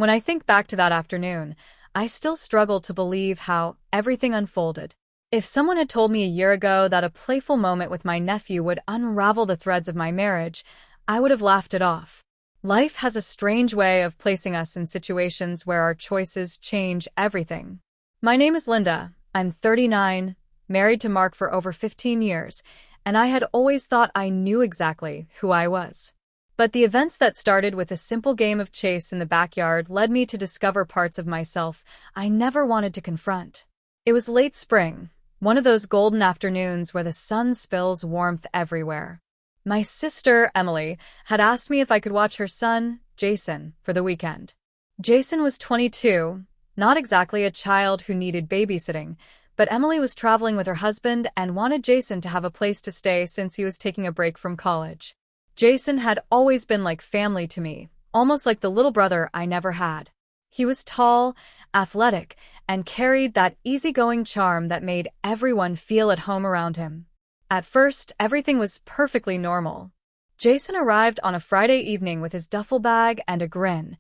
When I think back to that afternoon, I still struggle to believe how everything unfolded. If someone had told me a year ago that a playful moment with my nephew would unravel the threads of my marriage, I would have laughed it off. Life has a strange way of placing us in situations where our choices change everything. My name is Linda. I'm 39, married to Mark for over 15 years, and I had always thought I knew exactly who I was. But the events that started with a simple game of chase in the backyard led me to discover parts of myself I never wanted to confront. It was late spring, one of those golden afternoons where the sun spills warmth everywhere. My sister, Emily, had asked me if I could watch her son, Jason, for the weekend. Jason was 22, not exactly a child who needed babysitting, but Emily was traveling with her husband and wanted Jason to have a place to stay since he was taking a break from college. Jason had always been like family to me, almost like the little brother I never had. He was tall, athletic, and carried that easygoing charm that made everyone feel at home around him. At first, everything was perfectly normal. Jason arrived on a Friday evening with his duffel bag and a grin,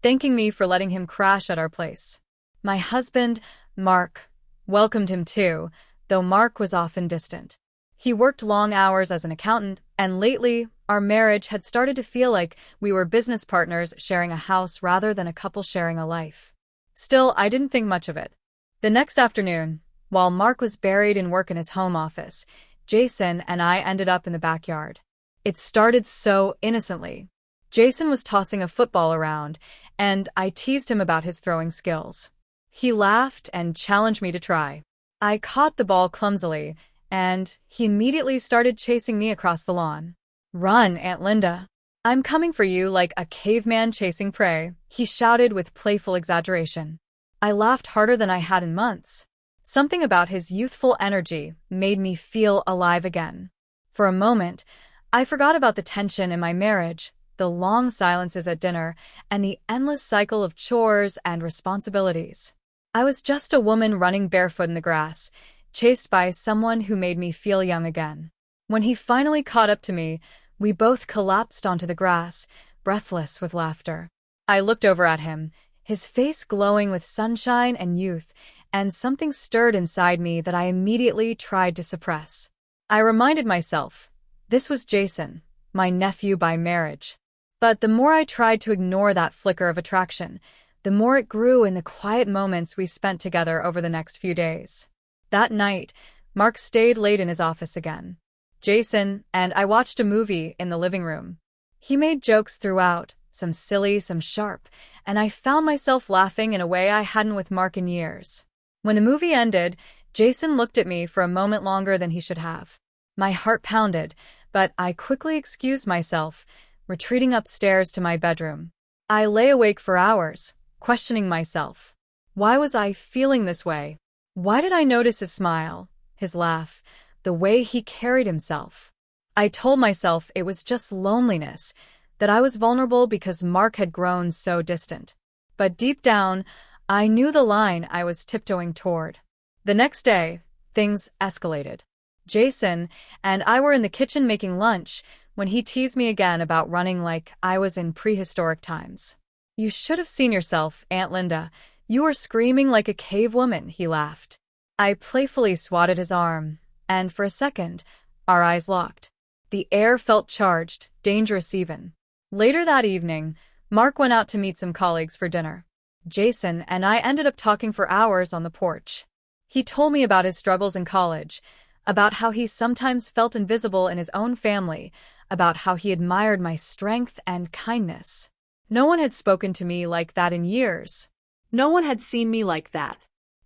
thanking me for letting him crash at our place. My husband, Mark, welcomed him too, though Mark was often distant. He worked long hours as an accountant, and lately, our marriage had started to feel like we were business partners sharing a house rather than a couple sharing a life. Still, I didn't think much of it. The next afternoon, while Mark was buried in work in his home office, Jason and I ended up in the backyard. It started so innocently. Jason was tossing a football around, and I teased him about his throwing skills. He laughed and challenged me to try. I caught the ball clumsily, and he immediately started chasing me across the lawn. "Run, Aunt Linda. I'm coming for you like a caveman chasing prey," he shouted with playful exaggeration. I laughed harder than I had in months. Something about his youthful energy made me feel alive again. For a moment, I forgot about the tension in my marriage, the long silences at dinner, and the endless cycle of chores and responsibilities. I was just a woman running barefoot in the grass, chased by someone who made me feel young again. When he finally caught up to me, we both collapsed onto the grass, breathless with laughter. I looked over at him, his face glowing with sunshine and youth, and something stirred inside me that I immediately tried to suppress. I reminded myself, this was Jason, my nephew by marriage. But the more I tried to ignore that flicker of attraction, the more it grew in the quiet moments we spent together over the next few days. That night, Mark stayed late in his office again. Jason and I watched a movie in the living room. He made jokes throughout, some silly, some sharp, and I found myself laughing in a way I hadn't with Mark in years. When the movie ended, Jason looked at me for a moment longer than he should have. My heart pounded, but I quickly excused myself, retreating upstairs to my bedroom. I lay awake for hours, questioning myself. Why was I feeling this way? Why did I notice his smile, his laugh, the way he carried himself? I told myself it was just loneliness, that I was vulnerable because Mark had grown so distant. But deep down, I knew the line I was tiptoeing toward. The next day, things escalated. Jason and I were in the kitchen making lunch when he teased me again about running like I was in prehistoric times. "You should have seen yourself, Aunt Linda. You were screaming like a cave woman," he laughed. I playfully swatted his arm, and for a second, our eyes locked. The air felt charged, dangerous even. Later that evening, Mark went out to meet some colleagues for dinner. Jason and I ended up talking for hours on the porch. He told me about his struggles in college, about how he sometimes felt invisible in his own family, about how he admired my strength and kindness. No one had spoken to me like that in years. No one had seen me like that.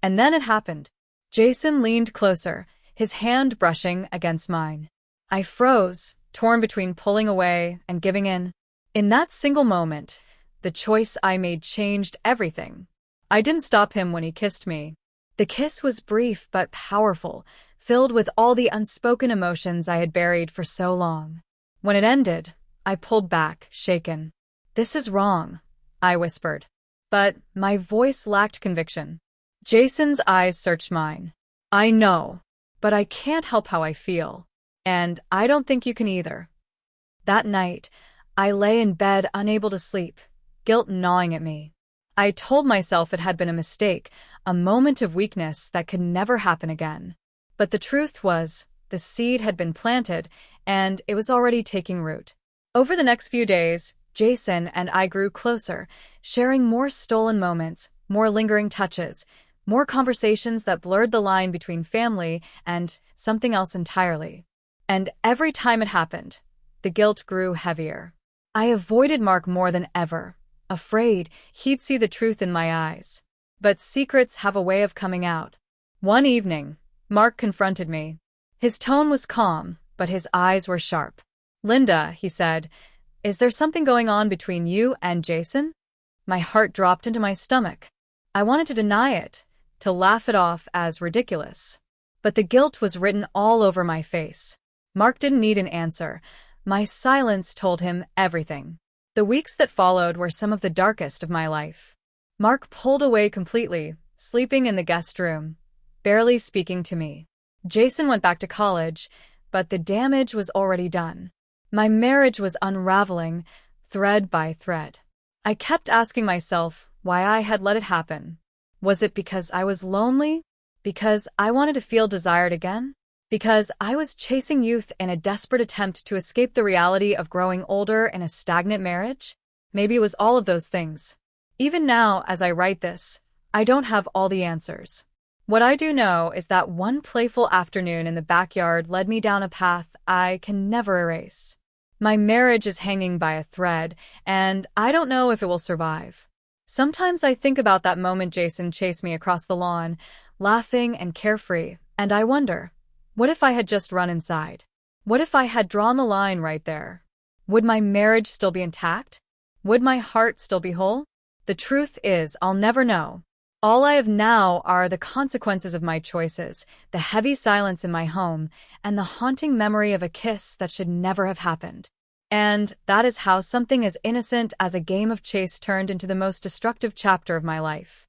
And then it happened. Jason leaned closer, his hand brushing against mine. I froze, torn between pulling away and giving in. In that single moment, the choice I made changed everything. I didn't stop him when he kissed me. The kiss was brief but powerful, filled with all the unspoken emotions I had buried for so long. When it ended, I pulled back, shaken. "This is wrong," I whispered. But my voice lacked conviction. Jason's eyes searched mine. "I know, but I can't help how I feel. And I don't think you can either." That night, I lay in bed unable to sleep, guilt gnawing at me. I told myself it had been a mistake, a moment of weakness that could never happen again. But the truth was, the seed had been planted, and it was already taking root. Over the next few days, Jason and I grew closer, sharing more stolen moments, more lingering touches, more conversations that blurred the line between family and something else entirely. And every time it happened, the guilt grew heavier. I avoided Mark more than ever, afraid he'd see the truth in my eyes. But secrets have a way of coming out. One evening, Mark confronted me. His tone was calm, but his eyes were sharp. "Linda," he said, "is there something going on between you and Jason?" My heart dropped into my stomach. I wanted to deny it, to laugh it off as ridiculous. But the guilt was written all over my face. Mark didn't need an answer. My silence told him everything. The weeks that followed were some of the darkest of my life. Mark pulled away completely, sleeping in the guest room, barely speaking to me. Jason went back to college, but the damage was already done. My marriage was unraveling, thread by thread. I kept asking myself why I had let it happen. Was it because I was lonely? Because I wanted to feel desired again? Because I was chasing youth in a desperate attempt to escape the reality of growing older in a stagnant marriage? Maybe it was all of those things. Even now, as I write this, I don't have all the answers. What I do know is that one playful afternoon in the backyard led me down a path I can never erase. My marriage is hanging by a thread, and I don't know if it will survive. Sometimes I think about that moment Jason chased me across the lawn, laughing and carefree, and I wonder, what if I had just run inside? What if I had drawn the line right there? Would my marriage still be intact? Would my heart still be whole? The truth is, I'll never know. All I have now are the consequences of my choices, the heavy silence in my home, and the haunting memory of a kiss that should never have happened. And that is how something as innocent as a game of chase turned into the most destructive chapter of my life.